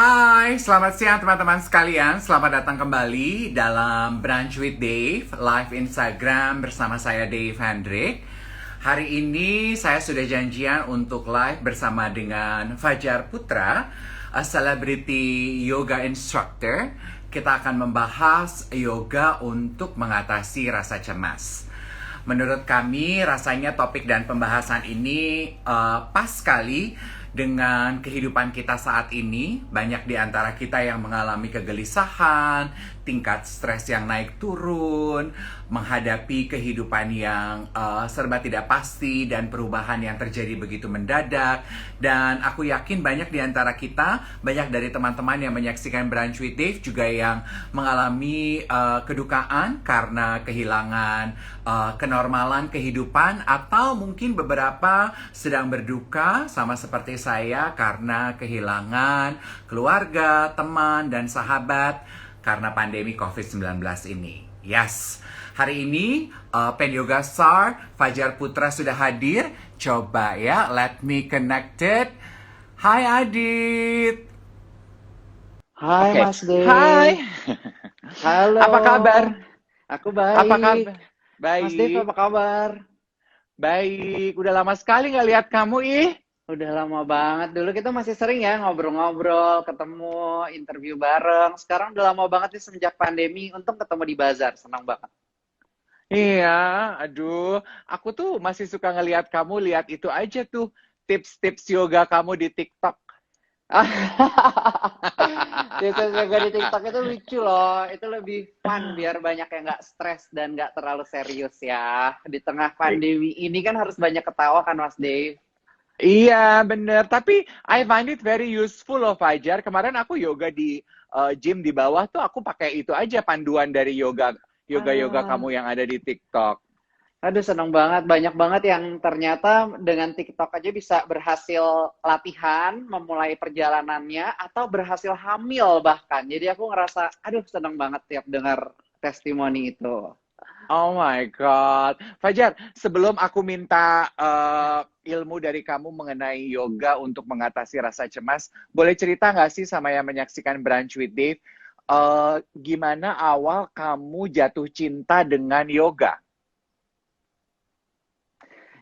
Hai, selamat siang teman-teman sekalian. Selamat datang kembali dalam Brunch with Dave, live Instagram bersama saya Dave Hendrik. Hari ini saya sudah janjian untuk live bersama dengan Fajar Putra, a celebrity yoga instructor. Kita akan membahas yoga untuk mengatasi rasa cemas. Menurut kami, rasanya topik dan pembahasan ini pas sekali dengan kehidupan kita saat ini. Banyak di antara kita yang mengalami kegelisahan, tingkat stres yang naik turun, menghadapi kehidupan yang serba tidak pasti dan perubahan yang terjadi begitu mendadak. Dan aku yakin banyak di antara kita, banyak dari teman-teman yang menyaksikan Brunch with Dave juga yang mengalami kedukaan karena kehilangan kenormalan kehidupan, atau mungkin beberapa sedang berduka sama seperti saya karena kehilangan keluarga, teman, dan sahabat karena pandemi COVID-19 ini. Yes, hari ini Pen Yoga Star Fajar Putra sudah hadir. Coba ya, let me connected. Hai Adit. Hai Oke, Mas hai. Dev, halo. Apa kabar? Aku Apa baik. kabar? Mas Dev Baik, apa kabar? baik. Udah lama sekali nggak lihat kamu, ih. Udah lama banget. Dulu kita masih sering ya ngobrol-ngobrol, ketemu, interview bareng. Sekarang udah lama banget nih semenjak pandemi. Untung ketemu di bazar, senang banget. Iya, aduh. Aku tuh masih suka ngelihat kamu, lihat itu aja tuh, tips-tips yoga kamu di TikTok. Tips yoga di TikTok itu lucu loh. Itu lebih fun biar banyak yang nggak stres dan nggak terlalu serius ya. Di tengah I- pandemi ini kan harus banyak ketawa kan Mas Dev? Iya, bener. Tapi I find it very useful loh, Fajar. Kemarin aku yoga di gym di bawah tuh, aku pakai itu aja panduan dari yoga kamu Ah. yang ada di TikTok. Aduh, seneng banget. Banyak banget yang ternyata dengan TikTok aja bisa berhasil latihan, memulai perjalanannya, atau berhasil hamil bahkan. Jadi aku ngerasa, aduh seneng banget tiap dengar testimoni itu. Oh my God. Fajar, sebelum aku minta ilmu dari kamu mengenai yoga untuk mengatasi rasa cemas, boleh cerita nggak sih sama yang menyaksikan Brunch with Dave, gimana awal kamu jatuh cinta dengan yoga?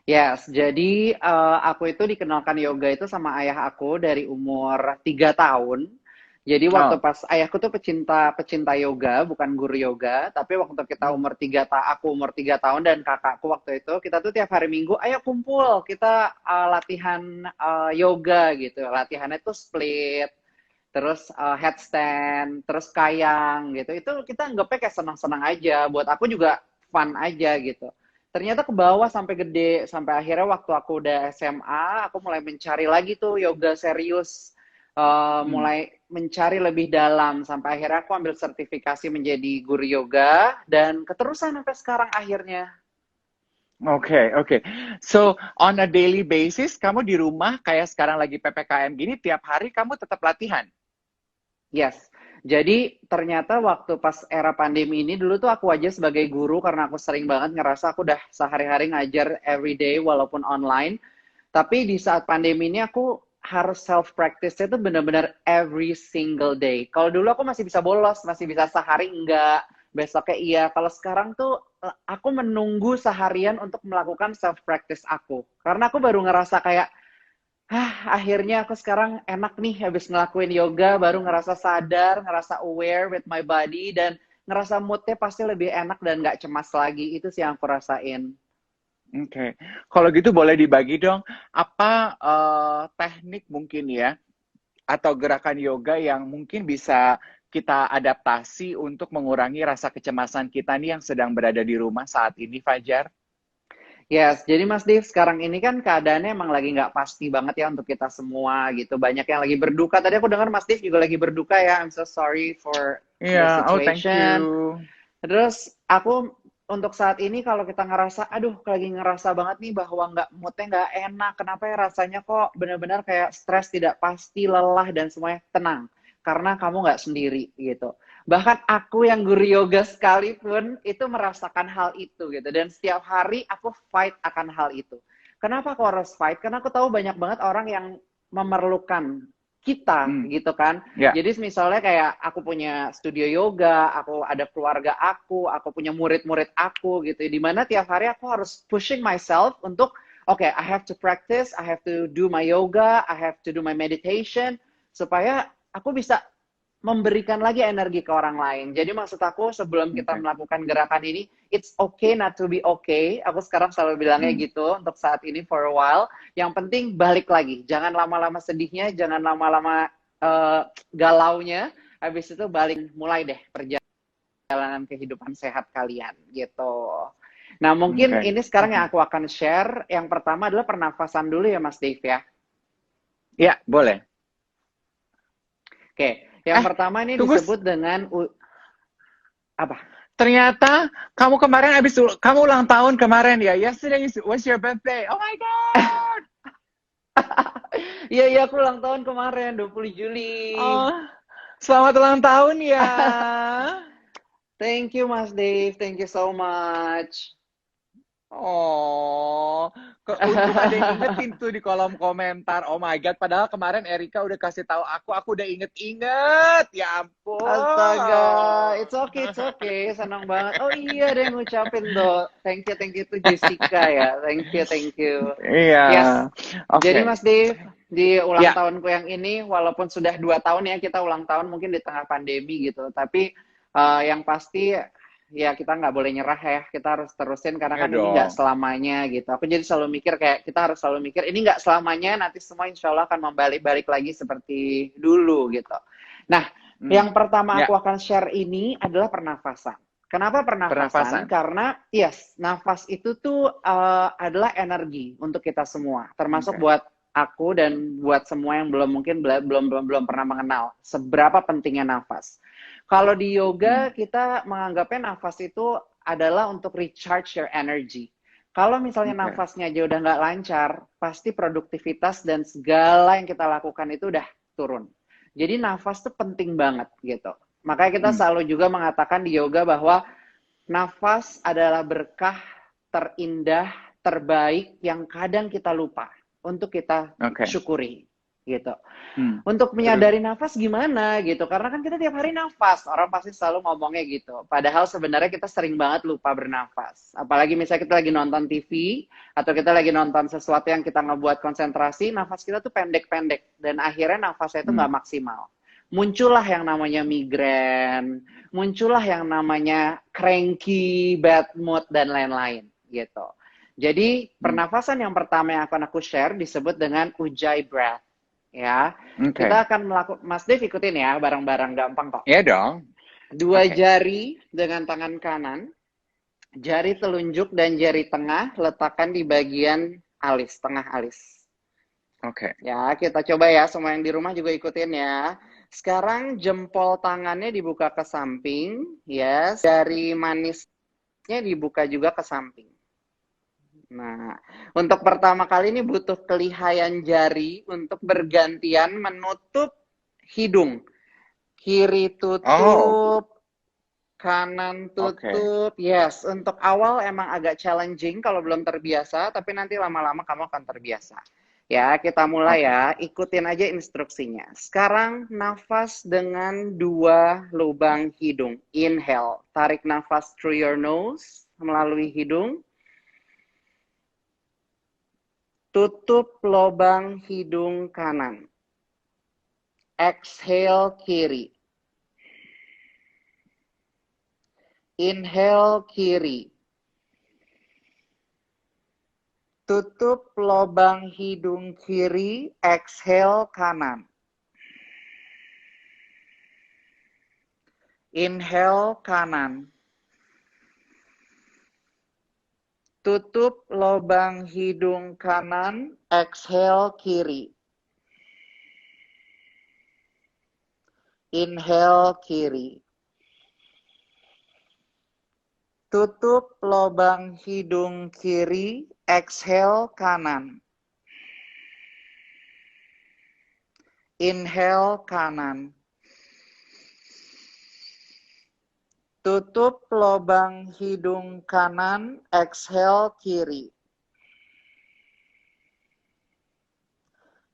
Yes, jadi aku itu dikenalkan yoga itu sama ayah aku dari umur 3 tahun. Jadi waktu Oh, pas ayahku tuh pecinta pecinta yoga, bukan guru yoga, tapi waktu kita hmm, umur aku umur 3 tahun dan kakakku waktu itu, kita tuh tiap hari Minggu, ayo kumpul, kita latihan yoga gitu. Latihannya tuh split, terus headstand, terus kayang gitu. Itu kita anggapnya kayak senang-senang aja. Buat aku juga fun aja gitu. Ternyata ke bawah sampai gede, sampai akhirnya waktu aku udah SMA, aku mulai mencari lagi tuh yoga serius. hmm. Mulai mencari lebih dalam sampai akhirnya aku ambil sertifikasi menjadi guru yoga dan keterusan sampai sekarang akhirnya. Oke, oke. So, on a daily basis, kamu di rumah kayak sekarang lagi PPKM gini, tiap hari kamu tetap latihan? Yes. Jadi ternyata waktu pas era pandemi ini dulu tuh aku aja sebagai guru karena aku sering banget ngerasa aku udah sehari-hari ngajar everyday walaupun online. Tapi di saat pandemi ini aku harus self practice itu benar-benar every single day. Kalau dulu aku masih bisa bolos, masih bisa sehari enggak, besoknya iya. Kalau sekarang tuh aku menunggu seharian untuk melakukan self practice aku. Karena aku baru ngerasa kayak akhirnya aku sekarang enak nih habis ngelakuin yoga, baru ngerasa sadar, ngerasa aware with my body, dan ngerasa moodnya pasti lebih enak dan nggak cemas lagi. Itu sih yang aku rasain. Oke, kalau gitu boleh dibagi dong, apa teknik mungkin ya, atau gerakan yoga yang mungkin bisa kita adaptasi untuk mengurangi rasa kecemasan kita nih yang sedang berada di rumah saat ini, Fajar? Yes, jadi Mas Div, sekarang ini kan keadaannya emang lagi nggak pasti banget ya untuk kita semua gitu. Banyak yang lagi berduka. Tadi aku dengar Mas Div juga lagi berduka ya. I'm so sorry for Iya, the oh thank you. situation. Terus aku untuk saat ini kalau kita ngerasa, aduh lagi ngerasa banget nih bahwa nggak moodnya nggak enak, kenapa ya rasanya kok benar-benar kayak stres, tidak pasti, lelah dan semuanya, tenang, karena kamu nggak sendiri gitu. Bahkan aku yang guru yoga sekalipun itu merasakan hal itu gitu, dan setiap hari aku fight akan hal itu. Kenapa aku harus fight? Karena aku tahu banyak banget orang yang memerlukan kita Hmm. gitu kan. Ya. Jadi misalnya kayak aku punya studio yoga, aku ada keluarga aku punya murid-murid aku gitu. Di mana tiap hari aku harus pushing myself untuk okay, I have to practice, I have to do my yoga, I have to do my meditation supaya aku bisa memberikan lagi energi ke orang lain. Jadi maksud aku sebelum kita Oke. melakukan gerakan ini, it's okay not to be okay. Aku sekarang selalu bilangnya Hmm. gitu untuk saat ini for a while. Yang penting balik lagi. Jangan lama-lama sedihnya, jangan lama-lama galaunya. Habis itu balik mulai deh perjalanan kehidupan sehat kalian gitu. Nah, mungkin Oke. ini sekarang yang aku akan share. Yang pertama adalah pernafasan dulu ya Mas Dave ya. Ya, boleh. Oke, yang pertama ini Tunggu. disebut dengan apa? Ternyata kamu ulang tahun kemarin ya. Yesterday was your birthday. Oh my god. Iya, aku ulang tahun kemarin, 20 Juli. Oh, selamat ulang tahun ya. Thank you, Mas Dave. Thank you so much. Oh, untung ada yang ingetin tuh di kolom komentar. Oh my god, padahal kemarin Erika udah kasih tahu aku udah inget-inget. Ya ampun. Astaga, it's okay. Senang banget. Oh iya, ada yang ngucapin tuh. Thank you to Jessica ya. Thank you. Iya. Yes. Oke. Jadi Mas Dave, di ulang Ya. tahunku yang ini, walaupun sudah 2 tahun ya kita ulang tahun mungkin di tengah pandemi gitu, tapi yang pasti ya kita nggak boleh nyerah ya, kita harus terusin karena Ya kan ini nggak dong. selamanya gitu. Aku jadi selalu mikir kayak kita harus selalu mikir ini nggak selamanya, nanti semua insya Allah akan balik lagi seperti dulu gitu. Nah, yang pertama Ya. aku akan share ini adalah pernafasan. Kenapa pernafasan? Karena yes, nafas itu tuh adalah energi untuk kita semua, termasuk Oke. buat aku dan buat semua yang belum pernah mengenal seberapa pentingnya nafas. Kalau di yoga kita menganggapnya nafas itu adalah untuk recharge your energy. Kalau misalnya Oke. nafasnya aja udah nggak lancar, pasti produktivitas dan segala yang kita lakukan itu udah turun. Jadi nafas tuh penting banget gitu. Makanya kita selalu juga mengatakan di yoga bahwa nafas adalah berkah terindah, terbaik yang kadang kita lupa untuk kita Oke. syukuri gitu. Untuk menyadari nafas gimana gitu, karena kan kita tiap hari nafas, orang pasti selalu ngomongnya gitu. Padahal sebenarnya kita sering banget lupa bernafas. Apalagi misalnya kita lagi nonton TV atau kita lagi nonton sesuatu yang kita ngebuat konsentrasi, nafas kita tuh pendek-pendek dan akhirnya nafasnya itu nggak maksimal. Muncullah yang namanya migrain, muncullah yang namanya cranky, bad mood dan lain-lain gitu. Jadi pernafasan yang pertama yang akan aku share disebut dengan Ujjayi breath. Ya, kita akan melakukan, Mas Dev ikutin ya, bareng-bareng gampang kok. Iya dong. 2 jari dengan tangan kanan, jari telunjuk dan jari tengah letakkan di bagian alis, tengah alis. Oke. Ya, kita coba ya, semua yang di rumah juga ikutin ya. Sekarang jempol tangannya dibuka ke samping, yes. Jari manisnya dibuka juga ke samping. Nah, untuk pertama kali ini butuh kelihayan jari untuk bergantian menutup hidung. Kiri tutup, kanan tutup. Yes, untuk awal emang agak challenging kalau belum terbiasa, tapi nanti lama-lama kamu akan terbiasa. Ya, kita mulai ya. Ikutin aja instruksinya. Sekarang nafas dengan 2 lubang hidung. Inhale, tarik nafas through your nose melalui hidung. Tutup lubang hidung kanan. Exhale kiri. Inhale kiri. Tutup lubang hidung kiri. Exhale kanan. Inhale kanan. Tutup lubang hidung kanan, exhale kiri. Inhale kiri. Tutup lubang hidung kiri, exhale kanan. Inhale kanan. Tutup lubang hidung kanan, exhale kiri.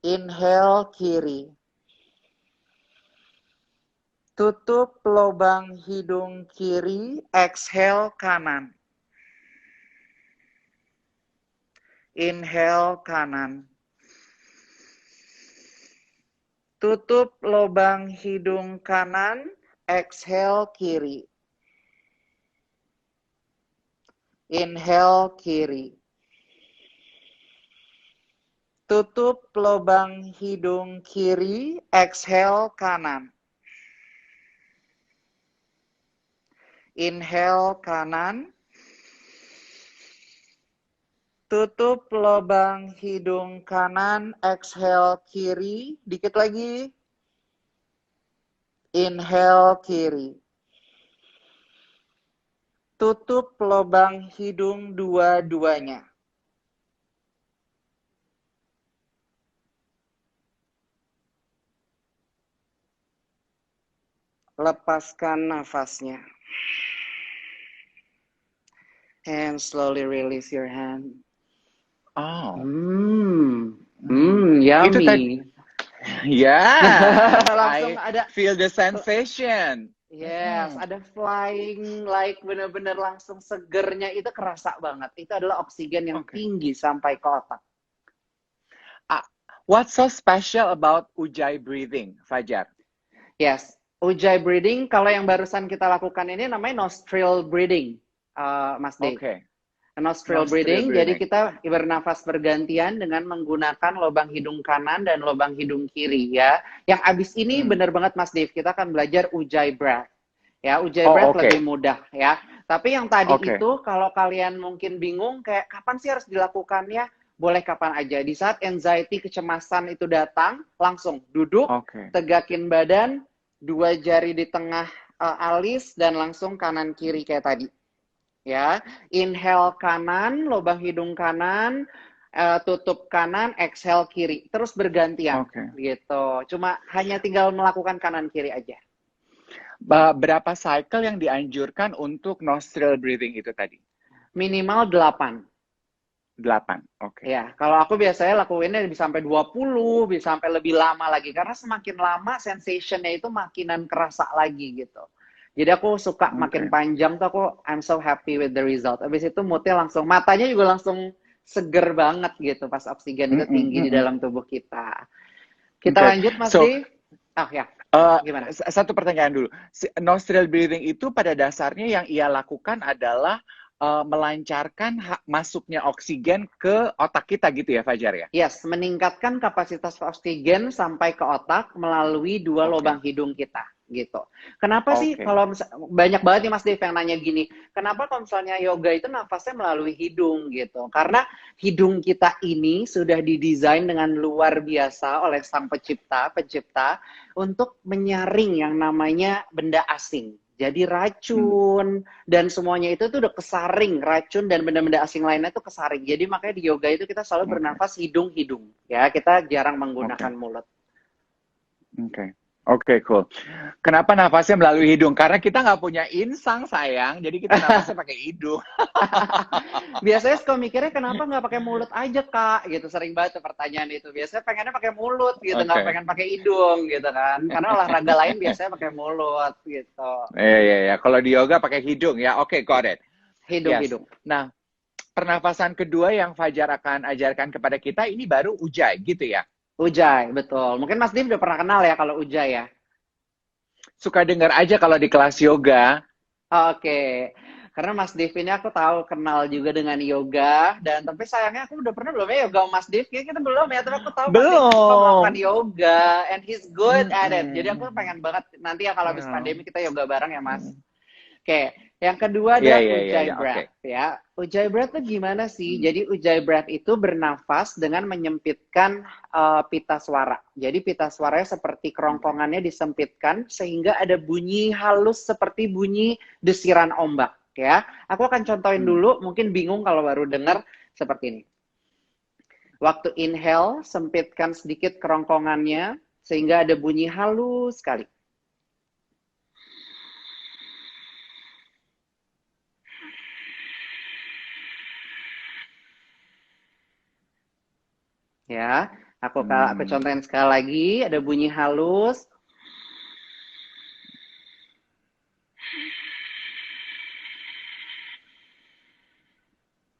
Inhale kiri. Tutup lubang hidung kiri, exhale kanan. Inhale kanan. Tutup lubang hidung kanan, exhale kiri. Inhale kiri. Tutup lubang hidung kiri, exhale kanan. Inhale kanan. Tutup lubang hidung kanan, exhale kiri. Dikit lagi. Inhale kiri. Tutup lubang hidung dua-duanya. Lepaskan nafasnya. And slowly release your hand. Oh. Itu tadi. Yummy. Ya. Langsung I ada feel the sensation. Yes, ada flying like bener-bener langsung segernya itu kerasa banget. Itu adalah oksigen yang tinggi sampai ke otak. What's so special about Ujjayi breathing, Fajar? Yes, Ujjayi breathing kalau yang barusan kita lakukan ini namanya nostril breathing, Mas Dave. Oke. Nostril breathing, jadi kita bernafas bergantian dengan menggunakan lubang hidung kanan dan lubang hidung kiri ya. Yang abis ini bener banget Mas Dave, kita akan belajar Ujjayi breath. Ya, Ujjayi breath lebih mudah ya. Tapi yang tadi itu kalau kalian mungkin bingung kayak kapan sih harus dilakukannya? Boleh kapan aja. Di saat anxiety, kecemasan itu datang, langsung duduk, tegakin badan, dua jari di tengah alis dan langsung kanan kiri kayak tadi. Ya, inhale kanan, lubang hidung kanan, tutup kanan, exhale kiri, terus bergantian, gitu. Cuma hanya tinggal melakukan kanan kiri aja. Berapa cycle yang dianjurkan untuk nostril breathing itu tadi? Minimal 8. 8, Ya, kalau aku biasanya lakuinnya bisa sampai 20, bisa sampai lebih lama lagi, karena semakin lama sensation-nya itu makinan kerasa lagi gitu. Jadi aku suka makin panjang tuh I'm so happy with the result. Habis itu moodnya langsung, matanya juga langsung seger banget gitu pas oksigen itu tinggi di dalam tubuh kita. Kita lanjut Mas Dave. Gimana? Satu pertanyaan dulu. Nostril breathing itu pada dasarnya yang ia lakukan adalah melancarkan masuknya oksigen ke otak kita gitu ya Fajar ya? Yes, meningkatkan kapasitas oksigen sampai ke otak melalui dua lubang hidung kita gitu. Kenapa sih kalau banyak banget nih Mas Dev yang nanya gini, kenapa kalau misalnya yoga itu nafasnya melalui hidung gitu? Karena hidung kita ini sudah didesain dengan luar biasa oleh sang pencipta untuk menyaring yang namanya benda asing. Jadi racun dan semuanya itu tuh udah kesaring, racun dan benda-benda asing lainnya tuh kesaring. Jadi makanya di yoga itu kita selalu bernafas hidung-hidung. Ya, kita jarang menggunakan mulut. Oke, cool. Kenapa nafasnya melalui hidung? Karena kita nggak punya insang, sayang. Jadi kita nafasnya pakai hidung. Biasanya suka mikirnya kenapa nggak pakai mulut aja, Kak? Gitu, sering banget pertanyaan itu. Biasanya pengennya pakai mulut gitu, nggak pengen pakai hidung gitu kan. Karena olahraga lain biasanya pakai mulut gitu. Iya. Kalau di yoga pakai hidung ya. Oke, got it. Hidung. Nah, pernafasan kedua yang Fajar akan ajarkan kepada kita ini baru Ujjayi gitu ya? Ujjayi, betul. Mungkin Mas Div udah pernah kenal ya kalau Ujjayi ya? Suka dengar aja kalau di kelas yoga. Oke. Karena Mas Div ini aku tahu kenal juga dengan yoga. Dan tapi sayangnya aku udah pernah belum ya yoga Mas Div? Kayaknya kita belum ya, tapi aku tahu Mas Div suka melakukan yoga. And he's good at it. Jadi aku pengen banget nanti ya kalau habis pandemi kita yoga bareng ya Mas. Oke, yang kedua adalah Ujjayi breath ya. Ujjayi breath itu gimana sih? Jadi Ujjayi breath itu bernafas dengan menyempitkan pita suara. Jadi pita suaranya seperti kerongkongannya disempitkan sehingga ada bunyi halus seperti bunyi desiran ombak ya. Aku akan contohin dulu, mungkin bingung kalau baru dengar seperti ini. Waktu inhale, sempitkan sedikit kerongkongannya sehingga ada bunyi halus sekali. Ya, aku contohin sekali lagi, ada bunyi halus.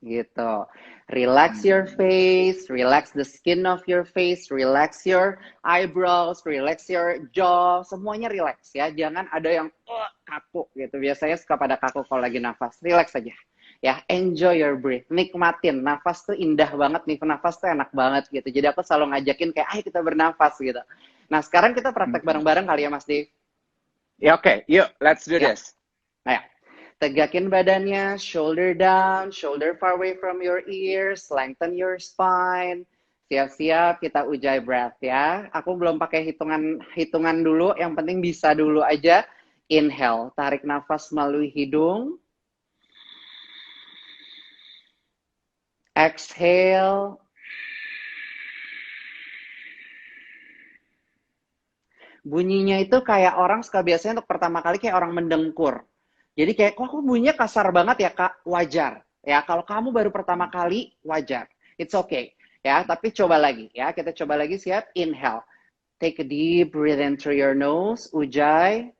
gitu. Relax your face, relax the skin of your face, relax your eyebrows, relax your jaw, semuanya relax ya. Jangan ada yang kaku gitu. Biasanya suka pada kaku kalau lagi nafas. Relax aja. Ya, enjoy your breath. Nikmatin. Nafas tuh indah banget nih. Nafas tuh enak banget gitu. Jadi aku selalu ngajakin kayak, ayo kita bernafas gitu. Nah, sekarang kita praktek bareng-bareng kali ya, Mas Dave. Ya, oke. Yuk, let's do Ya. this. Nah, ya. Tegakin badannya, shoulder down, shoulder far away from your ears, lengthen your spine. Siap-siap kita ujjayi breath ya. Aku belum pakai hitungan dulu, yang penting bisa dulu aja. Inhale, tarik nafas melalui hidung. Exhale. Bunyinya itu kayak orang suka biasanya untuk pertama kali kayak orang mendengkur. Jadi kayak, kok bunyinya kasar banget ya Kak? Wajar. Ya, kalau kamu baru pertama kali, wajar. It's okay. Ya, tapi coba lagi ya. Kita coba lagi, siap? Inhale. Take a deep breath in through your nose. Ujjayi.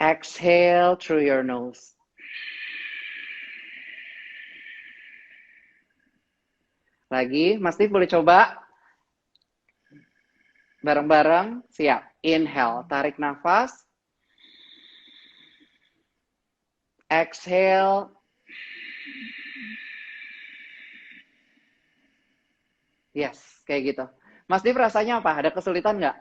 Exhale through your nose. Lagi, Mas Steve boleh coba? Bareng-bareng, siap. Inhale, tarik nafas. Exhale. Yes, kayak gitu. Mas Steve rasanya apa? Ada kesulitan nggak?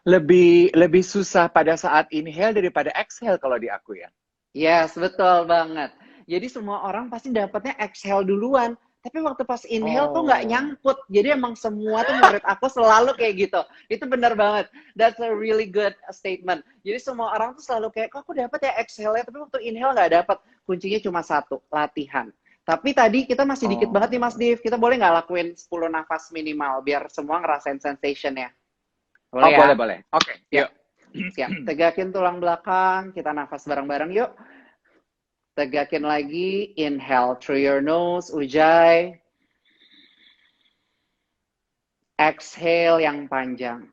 Lebih susah pada saat inhale daripada exhale kalau di aku ya. Yes, betul banget. Jadi semua orang pasti dapatnya exhale duluan. Tapi waktu pas inhale tuh nggak nyangkut. Jadi emang semua tuh murid aku selalu kayak gitu. Itu benar banget. That's a really good statement. Jadi semua orang tuh selalu kayak, kok aku dapat ya exhale-nya, tapi waktu inhale nggak dapat. Kuncinya cuma satu, latihan. Tapi tadi kita masih dikit banget nih Mas Div. Kita boleh nggak lakuin 10 nafas minimal biar semua ngerasain sensation-nya? Boleh ya? Boleh. Oke, yuk. Siap. Tegakin tulang belakang. Kita nafas bareng-bareng yuk. Tegakin lagi. Inhale through your nose. Ujjayi. Exhale yang panjang.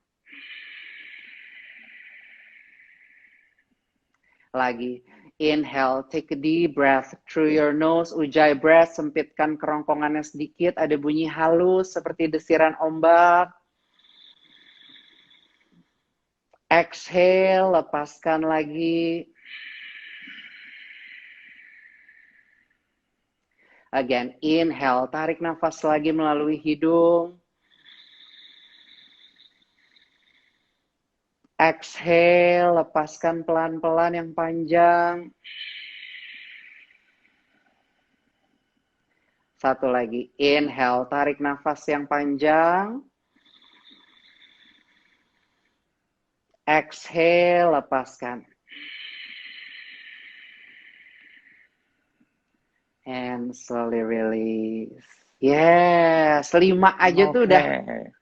Lagi. Inhale, take a deep breath through your nose. Ujjayi breath, sempitkan kerongkongannya sedikit. Ada bunyi halus seperti desiran ombak. Exhale, lepaskan lagi. Again, inhale, tarik nafas lagi melalui hidung. Exhale, lepaskan pelan-pelan yang panjang. Satu lagi, inhale, tarik nafas yang panjang. Exhale, lepaskan. And slowly release. Yes, 5 aja tuh udah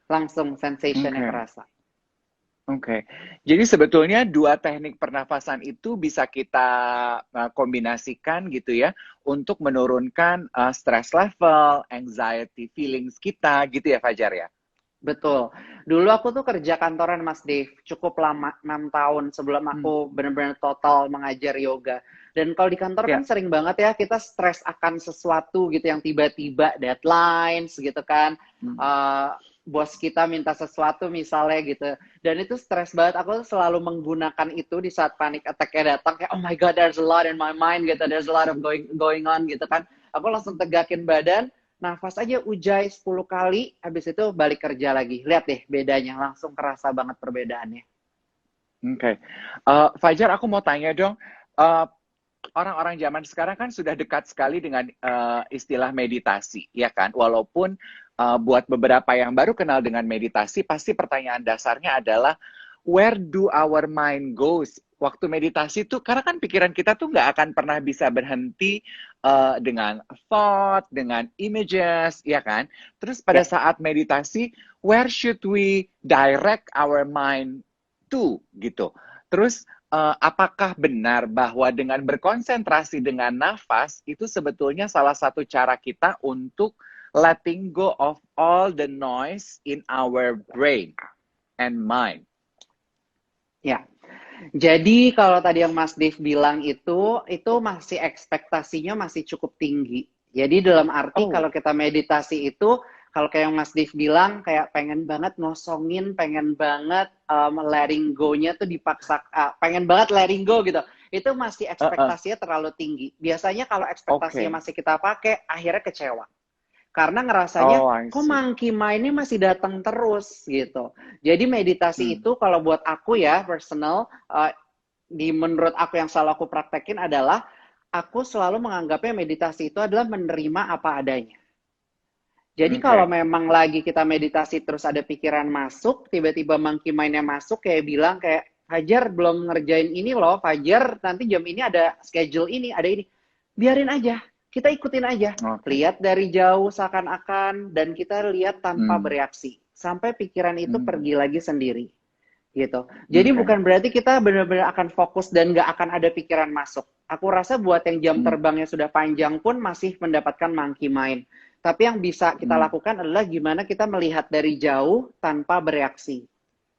langsung sensation-nya kerasa. Oke. Jadi sebetulnya dua teknik pernafasan itu bisa kita kombinasikan gitu ya untuk menurunkan stress level, anxiety feelings kita gitu ya Fajar ya. Betul. Dulu aku tuh kerja kantoran Mas Dave, cukup lama, 6 tahun sebelum aku benar-benar total mengajar yoga. Dan kalau di kantor kan sering banget ya kita stres akan sesuatu gitu yang tiba-tiba deadlines gitu kan. Bos kita minta sesuatu misalnya gitu. Dan itu stres banget. Aku selalu menggunakan itu di saat panic attack-nya datang. Kayak, oh my God, there's a lot in my mind gitu. There's a lot of going on gitu kan. Aku langsung tegakin badan. Nafas aja ujjayi 10 kali. Habis itu balik kerja lagi. Lihat deh bedanya. Langsung kerasa banget perbedaannya. Oke. Fajar, aku mau tanya dong. Orang-orang zaman sekarang kan sudah dekat sekali dengan istilah meditasi. Ya kan? Walaupun buat beberapa yang baru kenal dengan meditasi, pasti pertanyaan dasarnya adalah where do our mind goes? Waktu meditasi tuh, karena kan pikiran kita tuh nggak akan pernah bisa berhenti dengan thought, dengan images, ya kan? Terus pada saat meditasi, where should we direct our mind to? Gitu. Terus apakah benar bahwa dengan berkonsentrasi dengan nafas, itu sebetulnya salah satu cara kita untuk letting go of all the noise in our brain and mind? Ya, Jadi kalau tadi yang Mas Dave bilang itu masih ekspektasinya masih cukup tinggi. Jadi dalam arti Oh, kalau kita meditasi itu, kalau kayak yang Mas Dave bilang, kayak pengen banget ngosongin, pengen banget letting go-nya tuh dipaksa, pengen banget letting go gitu. Itu masih uh-uh. ekspektasinya terlalu tinggi. Biasanya kalau ekspektasinya Oke. masih kita pakai, akhirnya kecewa. Karena ngerasanya, Oh, I kok see. monkey mind-nya masih datang terus gitu. Jadi meditasi Hmm. itu kalau buat aku ya, personal, menurut aku yang selalu aku praktekin adalah aku selalu menganggapnya meditasi itu adalah menerima apa adanya. Jadi kalau Oke. memang lagi kita meditasi terus ada pikiran masuk, tiba-tiba monkey mind-nya masuk kayak bilang kayak Fajar belum ngerjain ini loh, Fajar nanti jam ini ada schedule ini, ada ini. Biarin aja, kita ikutin aja. Oke. Lihat dari jauh seakan-akan dan kita lihat tanpa Hmm. bereaksi. Sampai pikiran itu Hmm. pergi lagi sendiri gitu. Jadi Oke. bukan berarti kita benar-benar akan fokus dan nggak akan ada pikiran masuk. Aku rasa buat yang jam Hmm. terbangnya sudah panjang pun masih mendapatkan monkey mind. Tapi yang bisa kita Hmm. lakukan adalah gimana kita melihat dari jauh tanpa bereaksi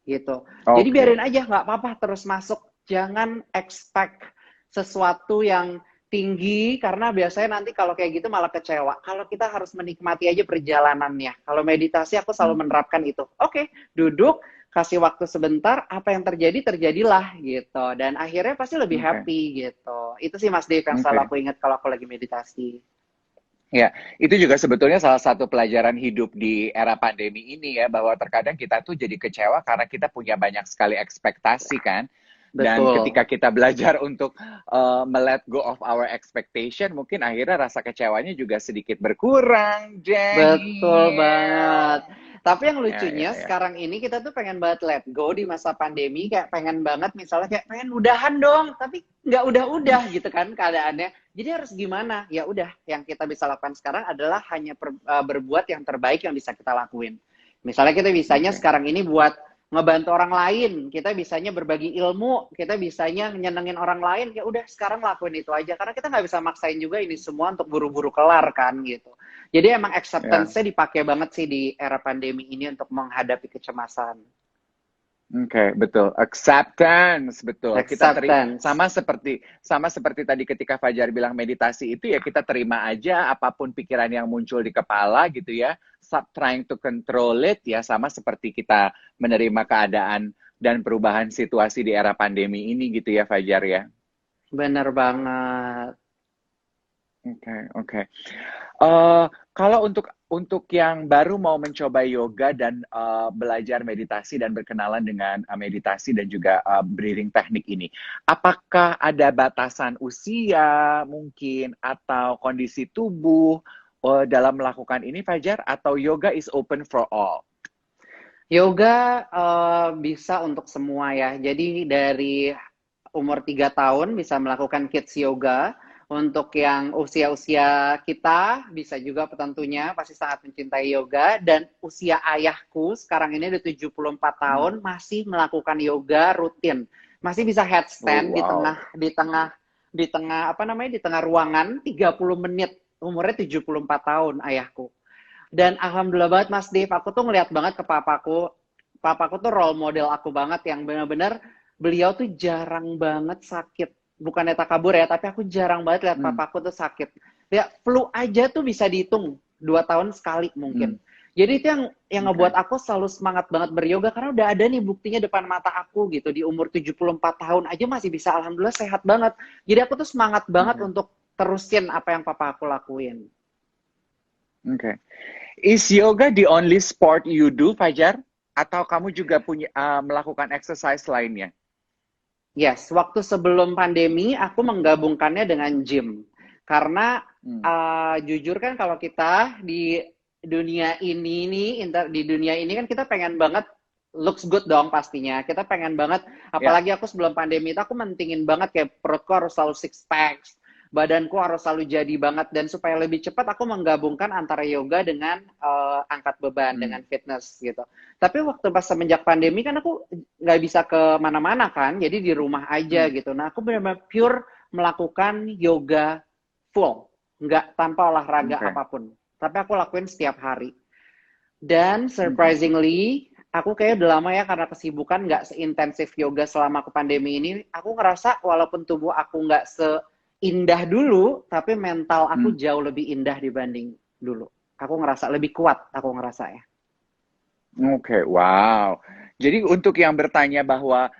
gitu. Jadi Oke. biarin aja, nggak apa-apa terus masuk. Jangan expect sesuatu yang tinggi karena biasanya nanti kalau kayak gitu malah kecewa. Kalau kita harus menikmati aja perjalanannya. Kalau meditasi aku Hmm. selalu menerapkan itu. Oke, duduk, kasih waktu sebentar, apa yang terjadi terjadilah gitu. Dan akhirnya pasti lebih Oke. happy gitu. Itu sih Mas Dave yang selalu Oke. aku ingat kalau aku lagi meditasi. Ya, itu juga sebetulnya salah satu pelajaran hidup di era pandemi ini ya, bahwa terkadang kita tuh jadi kecewa karena kita punya banyak sekali ekspektasi kan. Dan Betul. ketika kita belajar untuk let go of our expectation, mungkin akhirnya rasa kecewanya juga sedikit berkurang, Betul Daniel. banget. Tapi yang Ya, ya, lucunya ya. sekarang ini kita tuh pengen banget let go di masa pandemi, kayak pengen banget misalnya kayak pengen udahan dong, tapi nggak udah-udah gitu kan keadaannya. Jadi harus gimana? Ya udah, yang kita bisa lakukan sekarang adalah hanya berbuat yang terbaik yang bisa kita lakuin. Misalnya kita bisanya Oke, sekarang ini buat ngebantu orang lain, kita bisanya berbagi ilmu, kita bisanya nyenengin orang lain, ya udah sekarang lakuin itu aja. Karena kita nggak bisa maksain juga ini semua untuk buru-buru kelar kan gitu. Jadi emang ya. acceptance-nya dipakai banget sih di era pandemi ini untuk menghadapi kecemasan. Oke, betul. Acceptance, betul. Acceptance. Sama seperti tadi ketika Fajar bilang meditasi itu ya kita terima aja apapun pikiran yang muncul di kepala gitu ya. Stop trying to control it ya, sama seperti kita menerima keadaan dan perubahan situasi di era pandemi ini gitu ya Fajar ya. Bener banget. Oke, oke. Kalau untuk yang baru mau mencoba yoga dan belajar meditasi dan berkenalan dengan meditasi dan juga breathing teknik ini, apakah ada batasan usia mungkin atau kondisi tubuh dalam melakukan ini, Fajar? Atau yoga is open for all? Yoga bisa untuk semua ya. Jadi dari umur 3 tahun bisa melakukan kids yoga. Untuk yang usia-usia kita bisa juga tentunya pasti sangat mencintai yoga. Dan usia ayahku sekarang ini udah 74 Hmm. tahun masih melakukan yoga rutin. Masih bisa Oh, headstand di tengah wow. apa namanya di tengah ruangan 30 menit. Umurnya 74 tahun ayahku. Dan alhamdulillah banget Mas Dave, aku tuh ngeliat banget ke papaku. Papaku tuh role model aku banget yang benar-benar beliau tuh jarang banget sakit. Bukannya takabur ya, tapi aku jarang banget lihat Hmm. papaku tuh sakit. Ya flu aja tuh bisa dihitung 2 tahun sekali Hmm. mungkin. Jadi itu yang ngebuat Oke. aku selalu semangat banget beryoga karena udah ada nih buktinya depan mata aku gitu. Di umur 74 tahun aja masih bisa alhamdulillah sehat banget. Jadi aku tuh semangat banget Oke. untuk terusin apa yang papa aku lakuin. Oke. Is yoga the only sport you do, Fajar? Atau kamu juga punya melakukan exercise lainnya? Yes, waktu sebelum pandemi aku menggabungkannya dengan gym. Karena Hmm. jujur kan kalau kita di dunia ini nih, di dunia ini kan kita pengen banget looks good dong pastinya. Kita pengen banget, Ya. apalagi aku sebelum pandemi itu aku mentingin banget kayak perutku harus selalu six packs, badanku harus selalu jadi banget. Dan supaya lebih cepat aku menggabungkan antara yoga dengan angkat beban, Hmm. dengan fitness gitu. Tapi waktu pas semenjak pandemi kan aku nggak bisa ke mana-mana kan, jadi di rumah aja Hmm. gitu. Nah aku benar-benar pure melakukan yoga full, nggak tanpa olahraga Oke. apapun. Tapi aku lakuin setiap hari. Dan Oke. surprisingly, aku kayak udah lama ya karena kesibukan nggak seintensif yoga selama aku pandemi ini. Aku ngerasa walaupun tubuh aku nggak seindah dulu, tapi mental aku Hmm. jauh lebih indah dibanding dulu. Aku ngerasa lebih kuat, aku ngerasa ya. Oke, wow. Jadi untuk yang bertanya bahwa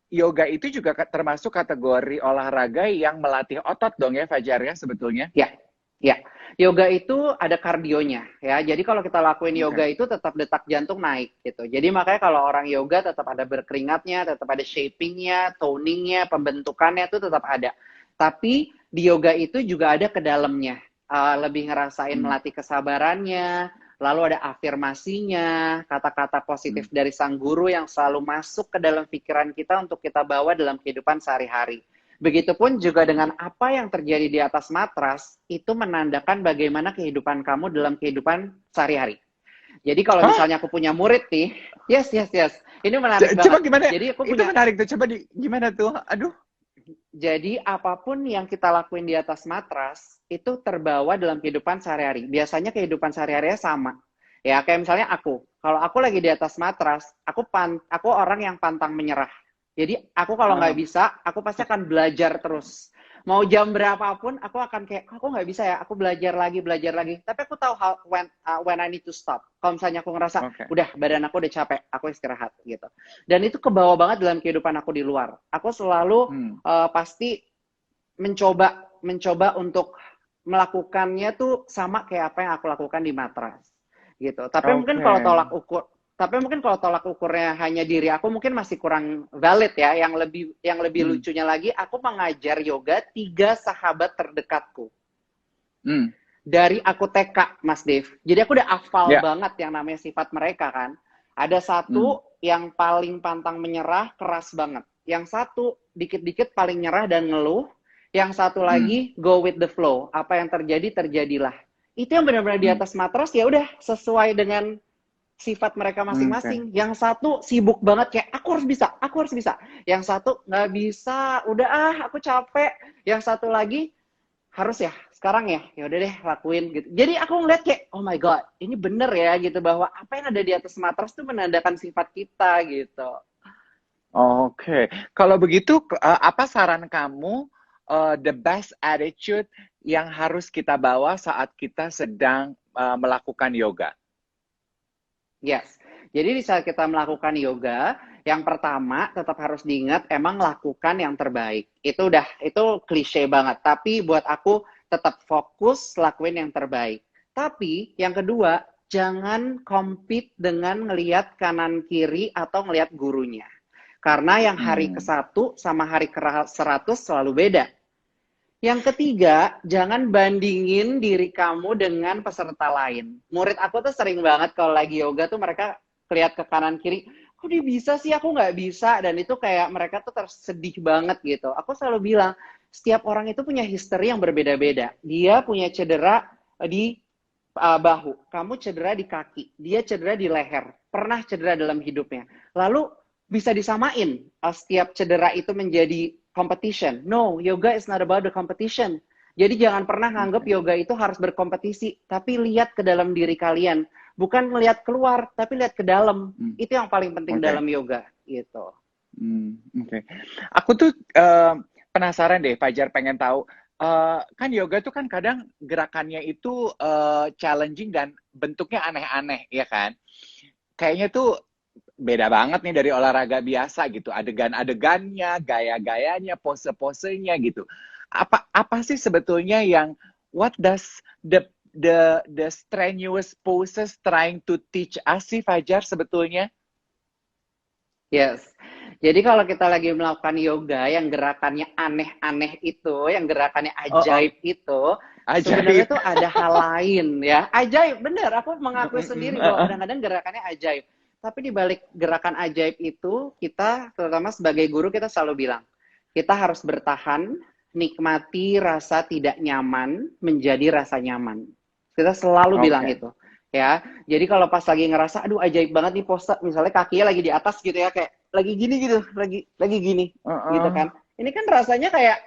yoga itu juga termasuk kategori olahraga yang melatih otot dong ya, Fajar ya sebetulnya. Ya, ya. Yoga itu ada kardionya ya. Jadi kalau kita lakuin yoga Oke. itu tetap detak jantung naik gitu. Jadi makanya kalau orang yoga tetap ada berkeringatnya, tetap ada shapingnya, toningnya, pembentukannya itu tetap ada. Tapi di yoga itu juga ada ke dalamnya. Lebih ngerasain Hmm. melatih kesabarannya, lalu ada afirmasinya, kata-kata Hmm. positif dari sang guru yang selalu masuk ke dalam pikiran kita untuk kita bawa dalam kehidupan sehari-hari. Begitupun juga dengan apa yang terjadi di atas matras, itu menandakan bagaimana kehidupan kamu dalam kehidupan sehari-hari. Jadi kalau Hah? misalnya aku punya murid nih, yes, yes, yes. Ini menarik Coba banget. gimana? Jadi aku Itu punya, menarik tuh. Coba gimana tuh? Aduh. jadi apapun yang kita lakuin di atas matras, itu terbawa dalam kehidupan sehari-hari. Biasanya kehidupan sehari-harinya sama. Ya, kayak misalnya aku. Kalau aku lagi di atas matras, aku orang yang pantang menyerah. Jadi aku kalau nggak Ah, bisa, aku pasti akan belajar terus. Mau jam berapapun, aku akan kayak, aku nggak bisa ya, aku belajar lagi, belajar lagi. Tapi aku tahu when I need to stop. Kalau misalnya aku ngerasa, oke. udah badan aku udah capek, aku istirahat gitu. Dan itu kebawa banget dalam kehidupan aku di luar. Aku selalu Hmm. pasti mencoba untuk melakukannya tuh sama kayak apa yang aku lakukan di matras gitu. Oke. Tapi mungkin kalau tolak ukurnya hanya diri aku mungkin masih kurang valid ya. Yang lebih Hmm. lucunya lagi, aku mengajar yoga 3 sahabat terdekatku Hmm. dari aku TK, Mas Dev. Jadi aku udah hafal Ya. banget yang namanya sifat mereka kan. Ada Hmm. satu yang paling pantang menyerah, keras banget. Yang satu dikit-dikit paling nyerah dan ngeluh. Yang satu Hmm. lagi go with the flow. Apa yang terjadi terjadilah. Itu yang benar-benar di Hmm. atas matras ya udah sesuai dengan sifat mereka Oke. masing-masing. Yang satu sibuk banget kayak aku harus bisa, aku harus bisa. Yang satu nggak bisa, udah aku capek. Yang satu lagi harus ya sekarang ya udah deh lakuin gitu. Jadi aku ngeliat kayak oh my god ini bener ya gitu bahwa apa yang ada di atas matras tuh menandakan sifat kita gitu. Oke. Kalau begitu, apa saran kamu, the best attitude yang harus kita bawa saat kita sedang melakukan yoga? Yes. Jadi di saat kita melakukan yoga, yang pertama tetap harus diingat emang lakukan yang terbaik. Itu klise banget. Tapi buat aku tetap fokus lakuin yang terbaik. Tapi yang kedua, jangan compete dengan ngelihat kanan kiri atau ngelihat gurunya. Karena yang hari Hmm. ke-1 sama hari ke-100 selalu beda. Yang ketiga, jangan bandingin diri kamu dengan peserta lain. Murid aku tuh sering banget kalau lagi yoga tuh mereka lihat ke kanan kiri, kok dia bisa sih, aku nggak bisa. Dan itu kayak mereka tuh tersedih banget gitu. Aku selalu bilang, setiap orang itu punya history yang berbeda-beda. Dia punya cedera di bahu, kamu cedera di kaki, dia cedera di leher, pernah cedera dalam hidupnya. Lalu bisa disamain setiap cedera itu menjadi competition. No, yoga is not about the competition. Jadi jangan pernah nganggap Oke. yoga itu harus berkompetisi, tapi lihat ke dalam diri kalian. Bukan melihat keluar, tapi lihat ke dalam. Hmm. Itu yang paling penting Oke. dalam yoga, gitu. Oke. Aku tuh penasaran deh, Fajar pengen tahu. Kan yoga tuh kan kadang gerakannya itu challenging dan bentuknya aneh-aneh, ya kan? Kayaknya tuh beda banget nih dari olahraga biasa gitu. Adegan-adegannya, gaya-gayanya, pose-posenya gitu. Apa sih sebetulnya yang what does the strenuous poses trying to teach us sih, Fajar sebetulnya? Yes. Jadi kalau kita lagi melakukan yoga yang gerakannya aneh-aneh itu, yang gerakannya Oh, oh, ajaib itu, sebenarnya ajaib. tuh ada hal lain ya. Ajaib, bener. Aku mengakui sendiri bahwa kadang-kadang gerakannya ajaib. Tapi di balik gerakan ajaib itu, kita terutama sebagai guru kita selalu bilang, kita harus bertahan, nikmati rasa tidak nyaman menjadi rasa nyaman. Kita selalu bilang Oke. itu. Ya, jadi kalau pas lagi ngerasa, aduh ajaib banget nih pose, misalnya kakinya lagi di atas gitu ya, kayak lagi gini gitu, lagi gini, gitu Uh-uh. kan. Ini kan rasanya kayak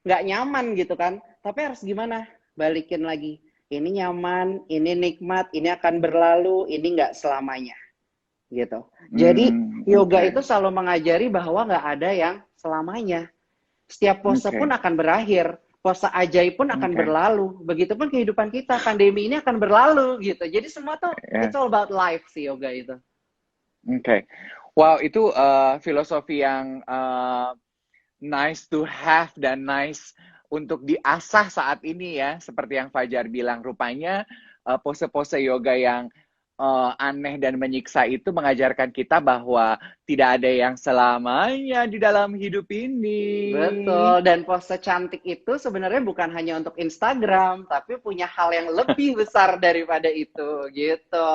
nggak nyaman gitu kan, tapi harus gimana? Balikin lagi. ini nyaman, ini nikmat, ini akan berlalu, ini nggak selamanya, gitu. Jadi yoga Oke. itu selalu mengajari bahwa nggak ada yang selamanya. Setiap pose pun Oke. akan berakhir, pose ajaib pun akan Oke. berlalu. Begitupun kehidupan kita, pandemi ini akan berlalu gitu. Jadi semua tuh Ya. it's all about life sih yoga itu. Oke. Wow, itu filosofi yang nice to have dan nice untuk diasah saat ini ya. Seperti yang Fajar bilang, rupanya pose-pose yoga yang aneh dan menyiksa itu mengajarkan kita bahwa tidak ada yang selamanya di dalam hidup ini. Betul, dan pose cantik itu sebenarnya bukan hanya untuk Instagram, tapi punya hal yang lebih besar daripada itu, gitu.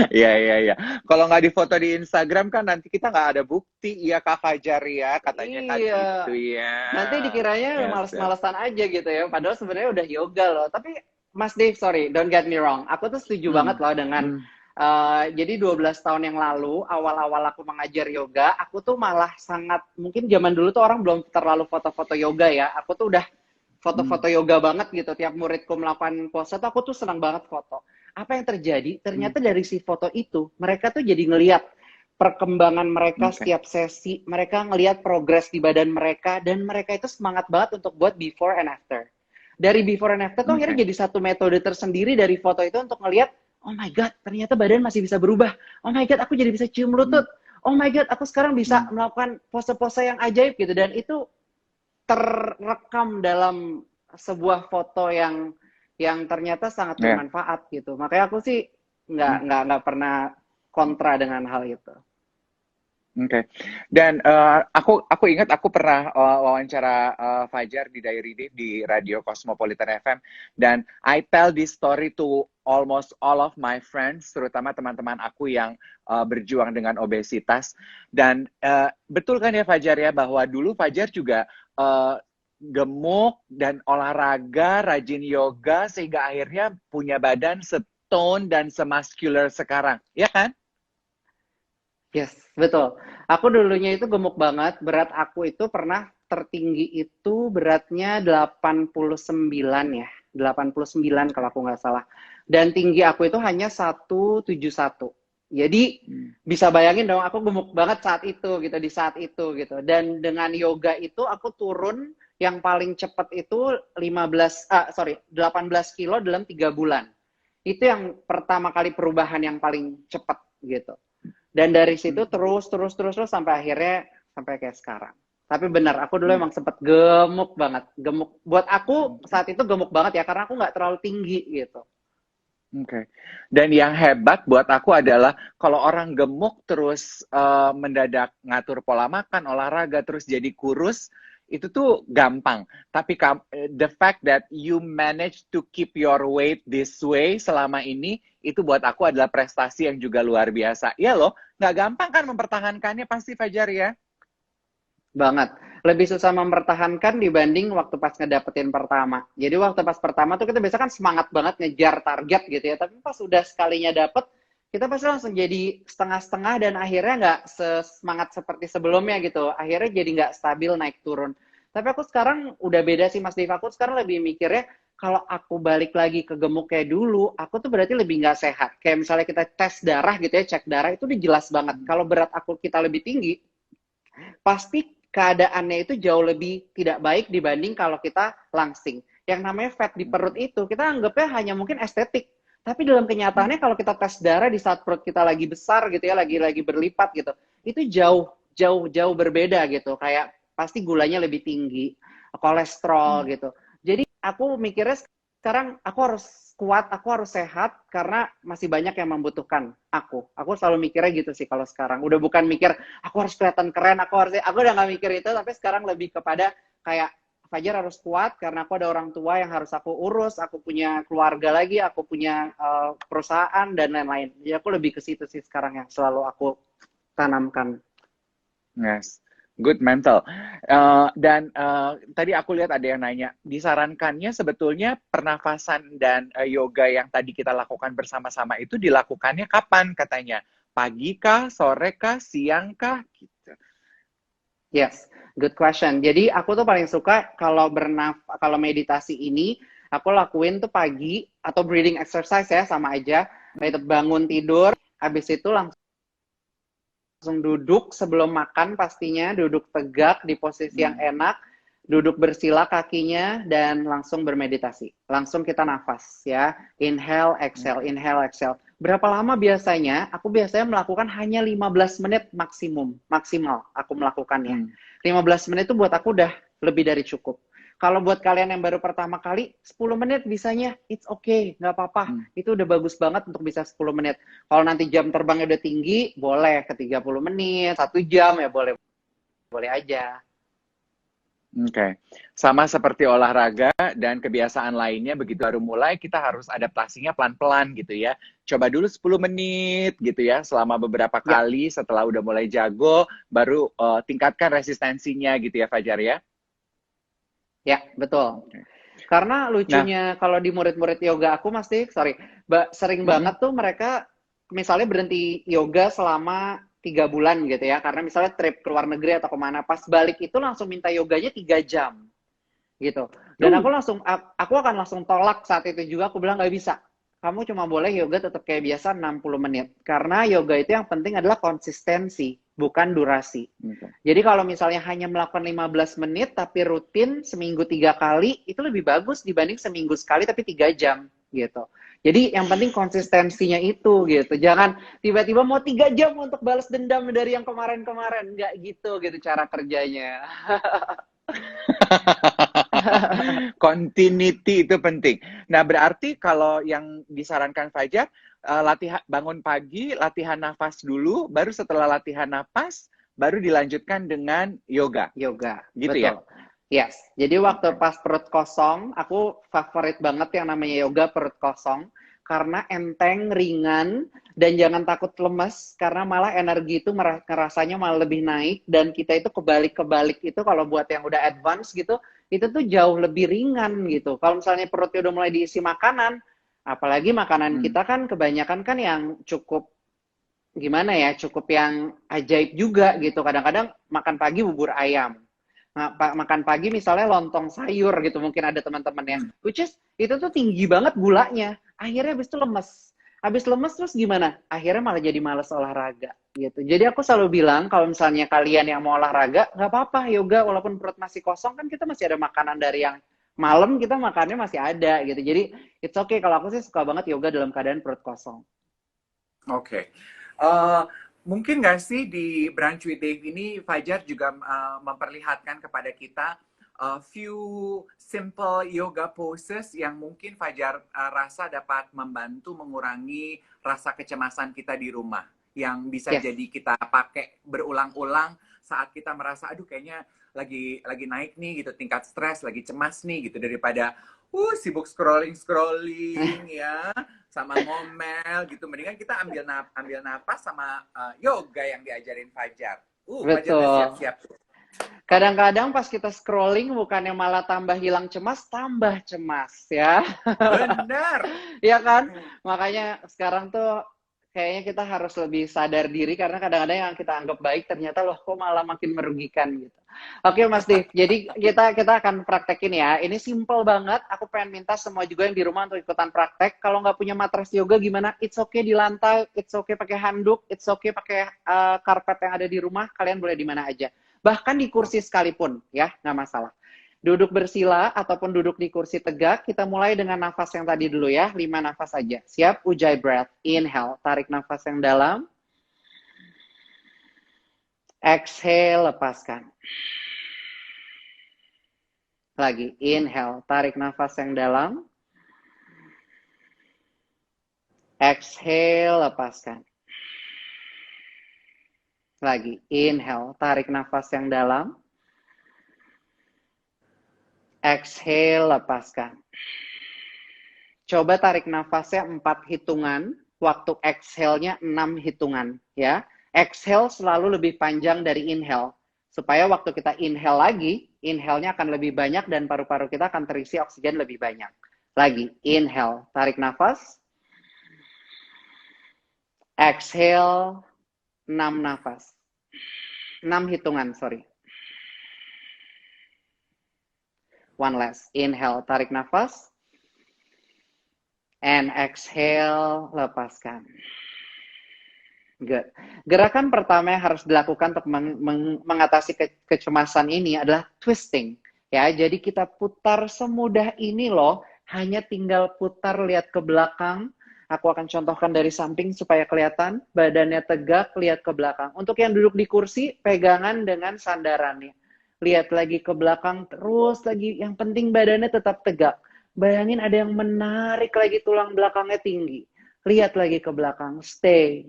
Iya, iya, iya. Kalau nggak difoto di Instagram kan nanti kita nggak ada bukti ya Kak Fajar ya, katanya kan gitu Iya, ya. nanti dikiranya Yes, yes. males-malesan aja gitu ya, padahal sebenarnya udah yoga loh. Tapi Mas Dave, sorry, don't get me wrong, aku tuh setuju banget Hmm. loh dengan Hmm. jadi 12 tahun yang lalu, awal-awal aku mengajar yoga, aku tuh malah sangat, mungkin zaman dulu tuh orang belum terlalu foto-foto yoga ya, aku tuh udah Hmm. foto-foto yoga banget gitu. Tiap muridku melakukan pose tuh aku tuh senang banget foto. Apa yang terjadi? Hmm. Ternyata dari si foto itu, mereka tuh jadi ngeliat perkembangan mereka Oke. setiap sesi, mereka ngeliat progres di badan mereka, dan mereka itu semangat banget untuk buat before and after. Dari before and after tuh Oke. akhirnya jadi satu metode tersendiri dari foto itu untuk ngeliat, oh my god, ternyata badan masih bisa berubah. Oh my god, aku jadi bisa cium Hmm. lutut. Oh my god, aku sekarang bisa Hmm. melakukan pose-pose yang ajaib gitu. Dan itu terrekam dalam sebuah foto yang ternyata sangat Ya. bermanfaat gitu. Makanya aku sih nggak Hmm. nggak nggak pernah kontra dengan hal itu. Oke. Dan aku ingat aku pernah wawancara Fajar di Diary Dave di Radio Cosmopolitan FM, dan I tell this story to almost all of my friends, terutama teman-teman aku yang berjuang dengan obesitas. Dan betul kan ya Fajar ya, bahwa dulu Fajar juga gemuk dan olahraga, rajin yoga, sehingga akhirnya punya badan setone dan semuscular sekarang, ya kan? Yes, betul. Aku dulunya itu gemuk banget. Berat aku itu pernah tertinggi itu beratnya 89 ya. 89 kalau aku nggak salah. Dan tinggi aku itu hanya 171. Jadi Hmm. bisa bayangin dong aku gemuk banget saat itu gitu, di saat itu gitu. Dan dengan yoga itu aku turun yang paling cepat itu 18 kilo dalam 3 bulan. Itu yang pertama kali perubahan yang paling cepat gitu. Dan dari situ terus sampai akhirnya sampai kayak sekarang. Tapi benar, aku dulu Hmm. emang sempet gemuk banget. Gemuk. Buat aku Oke. saat itu gemuk banget ya, karena aku nggak terlalu tinggi gitu. Oke. Dan yang hebat buat aku adalah kalau orang gemuk terus mendadak ngatur pola makan, olahraga, terus jadi kurus, itu tuh gampang. Tapi the fact that you manage to keep your weight this way selama ini, itu buat aku adalah prestasi yang juga luar biasa. Iya loh, nggak gampang kan mempertahankannya pasti Fajar ya. Banget. Lebih susah mempertahankan dibanding waktu pas ngedapetin pertama. Jadi waktu pas pertama tuh kita biasa kan semangat banget ngejar target gitu ya. Tapi pas udah sekalinya dapet, kita pasti langsung jadi setengah-setengah dan akhirnya nggak semangat seperti sebelumnya gitu. Akhirnya jadi nggak stabil naik turun. Tapi aku sekarang udah beda sih Mas Div. Aku sekarang lebih mikirnya kalau aku balik lagi ke gemuk kayak dulu, aku tuh berarti lebih nggak sehat. Kayak misalnya kita tes darah gitu ya, cek darah itu udah jelas banget. Kalau berat aku kita lebih tinggi, pasti keadaannya itu jauh lebih tidak baik dibanding kalau kita langsing. Yang namanya fat di perut itu, kita anggapnya hanya mungkin estetik. Tapi dalam kenyataannya kalau kita tes darah di saat perut kita lagi besar gitu ya, lagi berlipat gitu, itu jauh berbeda gitu. Kayak pasti gulanya lebih tinggi, kolesterol gitu. Jadi aku mikirnya sekarang aku harus kuat, aku harus sehat karena masih banyak yang membutuhkan aku. Aku selalu mikirnya gitu sih kalau sekarang. Udah bukan mikir aku harus kelihatan keren, aku udah nggak mikir itu, tapi sekarang lebih kepada kayak Fajar harus kuat karena aku ada orang tua yang harus aku urus, aku punya keluarga lagi, aku punya perusahaan dan lain-lain. Jadi aku lebih ke situ sih sekarang yang selalu aku tanamkan. Yes, good mental. Dan tadi aku lihat ada yang nanya, disarankannya sebetulnya pernafasan dan yoga yang tadi kita lakukan bersama-sama itu dilakukannya kapan katanya? Pagi kah, sore kah, siang kah? Gitu. Yes, good question. Jadi aku tuh paling suka kalau meditasi ini aku lakuin tuh pagi atau breathing exercise ya sama aja. Itu bangun tidur, habis itu langsung duduk sebelum makan pastinya, duduk tegak di posisi yang enak, duduk bersila kakinya dan langsung bermeditasi. Langsung kita nafas ya. Inhale, exhale, inhale, exhale. Berapa lama biasanya? Aku biasanya melakukan hanya 15 menit maksimal aku melakukannya. 15 menit itu buat aku udah lebih dari cukup. Kalau buat kalian yang baru pertama kali, 10 menit bisanya, it's okay, nggak apa-apa. Itu udah bagus banget untuk bisa 10 menit. Kalau nanti jam terbangnya udah tinggi, boleh ke 30 menit, 1 jam ya boleh. Boleh aja. Oke, sama seperti olahraga dan kebiasaan lainnya, begitu baru mulai kita harus adaptasinya pelan-pelan gitu ya. Coba dulu 10 menit gitu ya, selama beberapa Ya, kali setelah udah mulai jago, baru tingkatkan resistensinya gitu ya Fajar ya. ya, betul. Oke. Karena Nah, lucunya kalau di murid-murid yoga aku sering mm-mm. banget tuh mereka misalnya berhenti yoga selama 3 bulan gitu ya, karena misalnya trip ke luar negeri atau kemana, pas balik itu langsung minta yoganya 3 jam gitu. Dan Uh, aku akan langsung tolak saat itu juga, aku bilang nggak bisa. Kamu cuma boleh yoga tetap kayak biasa 60 menit. Karena yoga itu yang penting adalah konsistensi, bukan durasi. oke. Jadi kalau misalnya hanya melakukan 15 menit tapi rutin seminggu 3 kali, itu lebih bagus dibanding seminggu sekali tapi 3 jam gitu. Jadi yang penting konsistensinya itu gitu. Jangan tiba-tiba mau 3 jam untuk balas dendam dari yang kemarin-kemarin. Nggak gitu cara kerjanya. Continuity itu penting. Nah, berarti kalau yang disarankan Fajar, latihan bangun pagi, latihan nafas dulu, baru setelah latihan nafas, baru dilanjutkan dengan yoga. Yoga, Gitu ya? betul. Yes. Jadi waktu Oke. pas perut kosong, aku favorit banget yang namanya yoga perut kosong karena enteng, ringan, dan jangan takut lemes karena malah energi itu ngerasanya malah lebih naik dan kita itu kebalik-kebalik itu kalau buat yang udah advance gitu, itu tuh jauh lebih ringan gitu. Kalau misalnya perutnya udah mulai diisi makanan, apalagi makanan Hmm. kita kan kebanyakan kan yang cukup gimana ya, cukup yang ajaib juga gitu. Kadang-kadang makan pagi bubur ayam. Nah, makan pagi misalnya lontong sayur gitu, mungkin ada teman-temannya. Hmm. Which is, itu tuh tinggi banget gulanya. Akhirnya habis itu lemes. Habis lemes terus gimana? Akhirnya malah jadi males olahraga gitu. Jadi aku selalu bilang kalau misalnya kalian yang mau olahraga, nggak apa-apa yoga walaupun perut masih kosong kan kita masih ada makanan dari yang malam kita makannya masih ada gitu. Jadi it's okay kalau aku sih suka banget yoga dalam keadaan perut kosong. Oke. Eh, mungkin nggak sih di Brunch with Dave ini Fajar juga memperlihatkan kepada kita few simple yoga poses yang mungkin Fajar rasa dapat membantu mengurangi rasa kecemasan kita di rumah yang bisa Yes, jadi kita pakai berulang-ulang saat kita merasa aduh kayaknya lagi naik nih gitu tingkat stres lagi cemas nih gitu daripada sibuk scrolling scrolling ya sama ngomel gitu. Mendingan kita ambil napas sama yoga yang diajarin Fajar. Fajar udah betul. siap-siap tuh. Oke. Kadang-kadang pas kita scrolling bukannya malah tambah hilang cemas, tambah cemas ya. Benar. Iya kan? Makanya sekarang tuh kayaknya kita harus lebih sadar diri karena kadang-kadang yang kita anggap baik ternyata loh kok malah makin merugikan gitu. Oke Mas Div, jadi kita akan praktekin ya. Ini simple banget. Aku pengen minta semua juga yang di rumah untuk ikutan praktek. Kalau nggak punya matras yoga gimana? It's okay di lantai, it's okay pakai handuk, it's okay pakai karpet yang ada di rumah. Kalian boleh di mana aja. Bahkan di kursi sekalipun ya, nggak masalah. Duduk bersila ataupun duduk di kursi tegak, kita mulai dengan nafas yang tadi dulu ya, 5 nafas saja. Siap? Ujjayi breath. Inhale, tarik nafas yang dalam. Exhale, lepaskan. Lagi, inhale, tarik nafas yang dalam. Exhale, lepaskan. Lagi, inhale, tarik nafas yang dalam. Exhale, lepaskan. Coba tarik nafasnya 4 hitungan, waktu exhale-nya 6 hitungan. Ya. Exhale selalu lebih panjang dari inhale. Supaya waktu kita inhale lagi, inhale-nya akan lebih banyak dan paru-paru kita akan terisi oksigen lebih banyak. Lagi, inhale, tarik nafas. Exhale, 6 nafas. 6 hitungan, sorry. One last. Inhale, tarik nafas. And exhale, lepaskan. Good. Gerakan pertama yang harus dilakukan untuk mengatasi kecemasan ini adalah twisting. Ya, jadi kita putar semudah ini loh. Hanya tinggal putar, lihat ke belakang. Aku akan contohkan dari samping supaya kelihatan. Badannya tegak, lihat ke belakang. Untuk yang duduk di kursi, pegangan dengan sandarannya. Lihat lagi ke belakang, terus lagi. Yang penting badannya tetap tegak. Bayangin ada yang menarik lagi tulang belakangnya tinggi. Lihat lagi ke belakang, stay.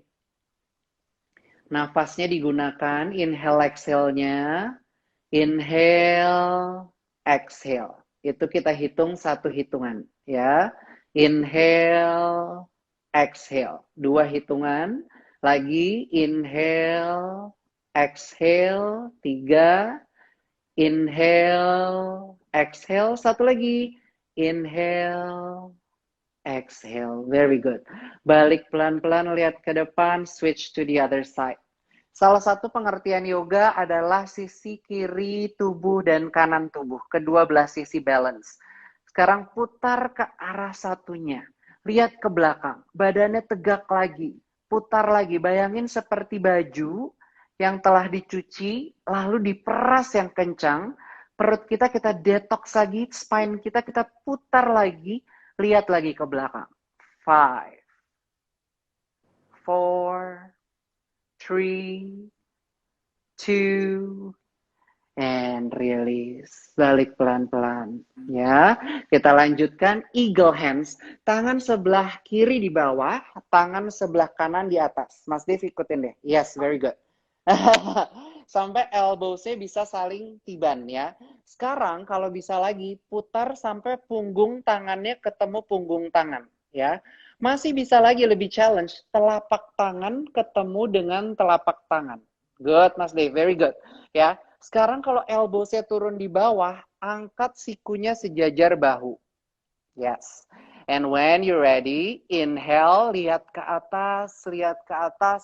Nafasnya digunakan, inhale, exhale-nya. Inhale, exhale. Itu kita hitung satu hitungan, ya. Inhale, exhale. 2 hitungan. Lagi, inhale, exhale. 3. Inhale, exhale. 1 lagi. Inhale, exhale. Very good. Balik pelan-pelan, lihat ke depan, switch to the other side. Salah satu pengertian yoga adalah sisi kiri tubuh dan kanan tubuh. Kedua belah sisi balance. Sekarang putar ke arah satunya. Lihat ke belakang. Badannya tegak lagi. Putar lagi. Bayangin seperti baju yang telah dicuci, lalu diperas yang kencang. Perut kita detox lagi. Spine kita putar lagi. Lihat lagi ke belakang. 5, 4, 3, 2, and release. Balik pelan-pelan. Ya, kita lanjutkan eagle hands. Tangan sebelah kiri di bawah, tangan sebelah kanan di atas. Mas Dev ikutin deh. Yes, very good. Sampai elbows-nya bisa saling tiban ya. Sekarang kalau bisa lagi putar sampai punggung tangannya ketemu punggung tangan ya. Masih bisa lagi lebih challenge, telapak tangan ketemu dengan telapak tangan. Good, Mas Dave, very good. Ya, sekarang kalau elbows-nya turun di bawah, angkat sikunya sejajar bahu. Yes. And when you're ready, inhale, lihat ke atas,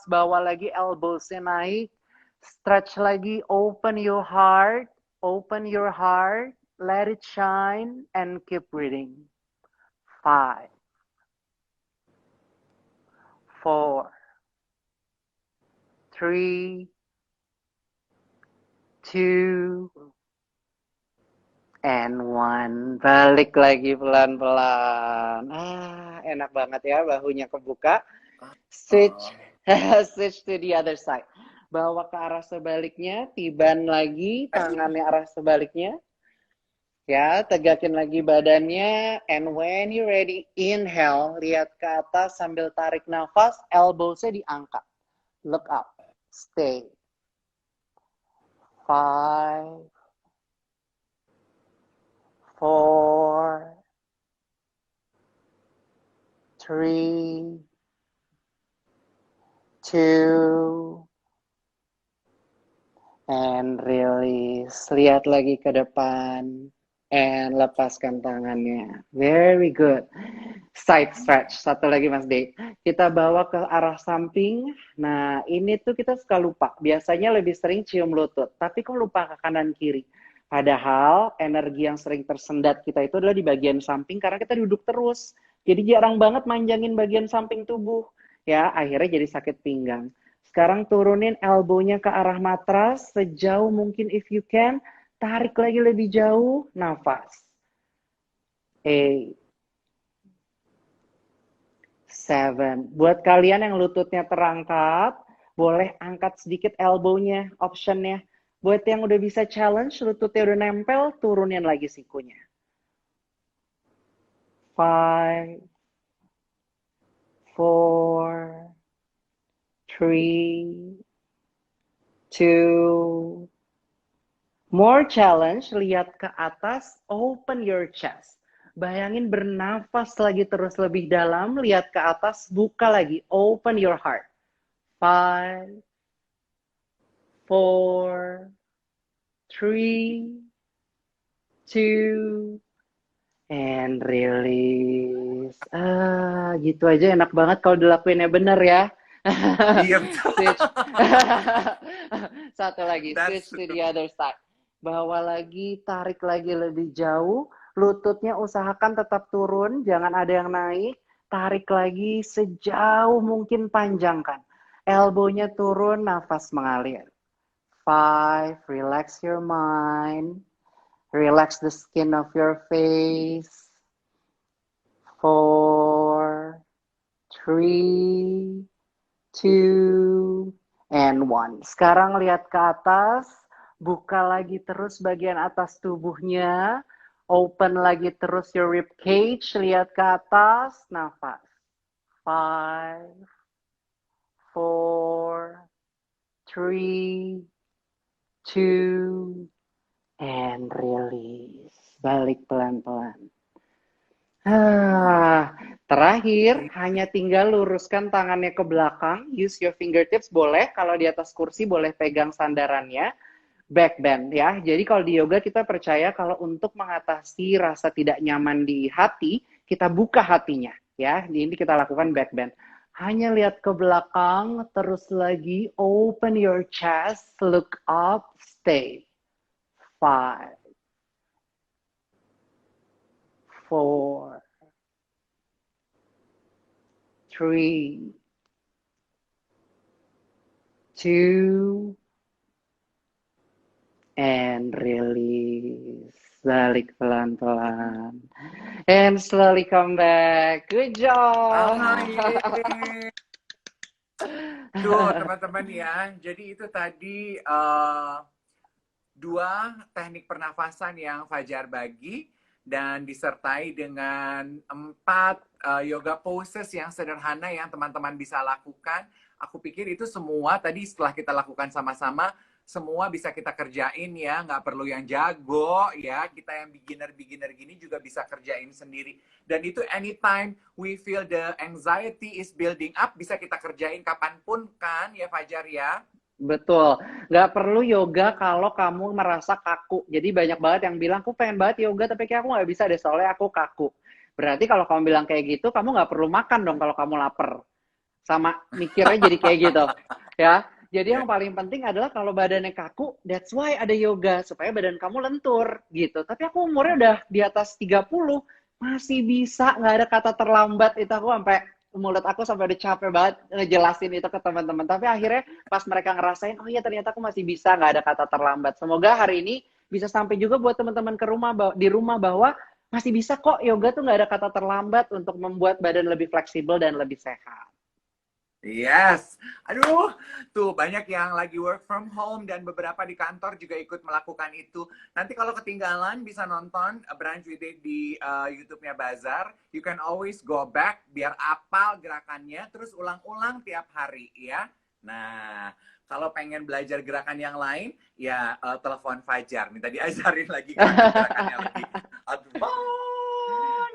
bawa lagi elbows-nya naik, stretch lagi, open your heart, let it shine, and keep breathing. 5, 4, 3, 2, and 1. Balik lagi pelan-pelan. Enak banget ya, bahunya kebuka. Switch to the other side. Bawa ke arah sebaliknya, tiban lagi, tangannya arah sebaliknya. Ya, tegakin lagi badannya. And when you ready, inhale, lihat ke atas sambil tarik nafas, elbows-nya diangkat. Look up, stay. 5, 4, 3, 2, and release. Lihat lagi ke depan. And lepaskan tangannya. Very good. Side stretch. Satu lagi Mas D. Kita bawa ke arah samping. Nah, ini tuh kita suka lupa. Biasanya lebih sering cium lutut. Tapi kok lupa ke kanan kiri? Padahal energi yang sering tersendat kita itu adalah di bagian samping karena kita duduk terus. Jadi jarang banget manjangin bagian samping tubuh. Ya, akhirnya jadi sakit pinggang. Sekarang turunin elbow-nya ke arah matras sejauh mungkin if you can. Tarik lagi lebih jauh, nafas. 8, 7. Buat kalian yang lututnya terangkat, boleh angkat sedikit elbow-nya, option-nya. Buat yang udah bisa challenge, lututnya udah nempel, turunin lagi sikunya. 5, 4, 3, 2, more challenge, lihat ke atas, open your chest. Bayangin bernafas lagi terus lebih dalam, lihat ke atas, buka lagi, open your heart. 5, 4, 3, 2, and release. Gitu aja enak banget kalau dilakuinnya bener ya. Iya betul. Switch. Satu lagi, switch to the other side. bawa lagi, tarik lagi lebih jauh, lututnya usahakan tetap turun, jangan ada yang naik, tarik lagi sejauh mungkin, panjangkan. Elbownya turun, nafas mengalir. 5, relax your mind, relax the skin of your face. 4, 3, 2, and 1. Sekarang lihat ke atas, buka lagi terus bagian atas tubuhnya, open lagi terus your rib cage, lihat ke atas, nafas. 5, 4, 3, 2, and release. Balik pelan-pelan. Terakhir, hanya tinggal luruskan tangannya ke belakang. Use your fingertips boleh. Kalau di atas kursi boleh pegang sandarannya. Back bend ya. Jadi kalau di yoga kita percaya kalau untuk mengatasi rasa tidak nyaman di hati, kita buka hatinya ya. Ini kita lakukan back bend. Hanya lihat ke belakang, terus lagi open your chest, look up, stay. 5, 4, 3, 2, and release. Balik pelan-pelan. And slowly come back. Good job. Tuh teman-teman ya, jadi itu tadi 2 teknik pernafasan yang Fajar bagi dan disertai dengan 4 yoga poses yang sederhana yang teman-teman bisa lakukan. Aku pikir itu semua tadi setelah kita lakukan sama-sama, semua bisa kita kerjain ya, nggak perlu yang jago ya, kita yang beginner gini juga bisa kerjain sendiri. Dan itu anytime we feel the anxiety is building up, bisa kita kerjain kapanpun kan ya Fajar ya? Betul, nggak perlu yoga kalau kamu merasa kaku. Jadi banyak banget yang bilang, aku pengen banget yoga tapi kayak aku nggak bisa deh soalnya aku kaku. Berarti kalau kamu bilang kayak gitu, kamu nggak perlu makan dong kalau kamu lapar. Sama mikirnya jadi kayak gitu ya. Jadi yang paling penting adalah kalau badannya kaku, that's why ada yoga, supaya badan kamu lentur, gitu. Tapi aku umurnya udah di atas 30, masih bisa, nggak ada kata terlambat, itu aku sampai, mulut aku sampai udah capek banget ngejelasin itu ke teman-teman. Tapi akhirnya pas mereka ngerasain, oh iya ternyata aku masih bisa, nggak ada kata terlambat. Semoga hari ini bisa sampai juga buat teman-teman di rumah bahwa masih bisa kok yoga tuh nggak ada kata terlambat untuk membuat badan lebih fleksibel dan lebih sehat. Yes, aduh, tuh banyak yang lagi work from home dan beberapa di kantor juga ikut melakukan itu. Nanti kalau ketinggalan bisa nonton Brunch with Dave di YouTube-nya Bazar. You can always go back biar apal gerakannya, terus ulang-ulang tiap hari ya. Nah, kalau pengen belajar gerakan yang lain, ya telepon Fajar, minta diajarin lagi gerakan-gerakannya lagi. Advance.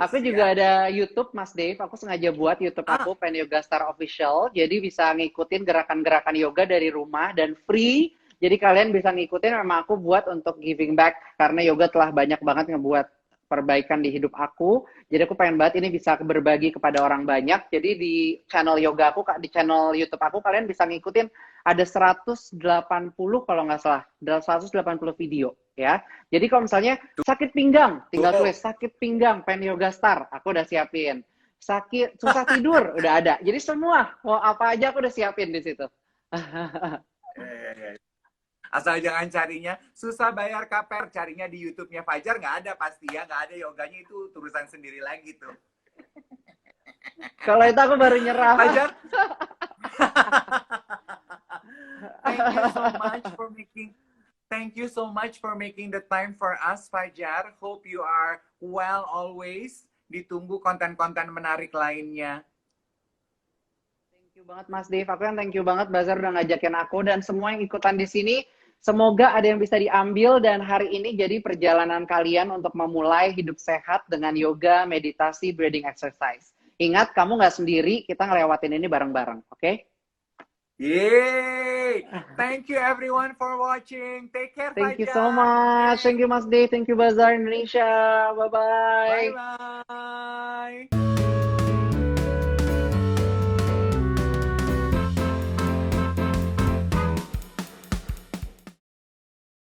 Aku juga ada YouTube, Mas Dave. Aku sengaja buat YouTube aku, Pen Yoga Star Official. Jadi bisa ngikutin gerakan-gerakan yoga dari rumah dan free. Jadi kalian bisa ngikutin, memang aku buat untuk giving back. Karena yoga telah banyak banget ngebuat perbaikan di hidup aku. Jadi aku pengen banget ini bisa berbagi kepada orang banyak. Jadi di channel yoga aku, di channel YouTube aku, kalian bisa ngikutin ada 180 kalau nggak salah. 180 video ya. Jadi kalau misalnya sakit pinggang, tinggal tulis sakit pinggang Pen Yoga Star, aku udah siapin. Sakit, susah tidur, udah ada. Jadi semua, mau apa aja aku udah siapin di situ. Asal jangan carinya susah bayar KPR, carinya di YouTube-nya Fajar nggak ada pasti ya, nggak ada yoganya, itu tulisan sendiri lagi tuh. Kalau itu aku baru nyerah. Fajar, thank you so much for making the time for us, Fajar. Hope you are well always. Ditunggu konten-konten menarik lainnya. Thank you banget Mas Dave. Aku yang thank you banget Bazar udah ngajakin aku dan semua yang ikutan di sini. Semoga ada yang bisa diambil dan hari ini jadi perjalanan kalian untuk memulai hidup sehat dengan yoga, meditasi, breathing exercise. Ingat, kamu nggak sendiri, kita ngelewatin ini bareng-bareng, oke? Okay? Yay! Thank you everyone for watching. Take care, Thank you Fajar. so much. Thank you Mas Dave. Thank you Bazar Indonesia. Bye-bye. Bye-bye.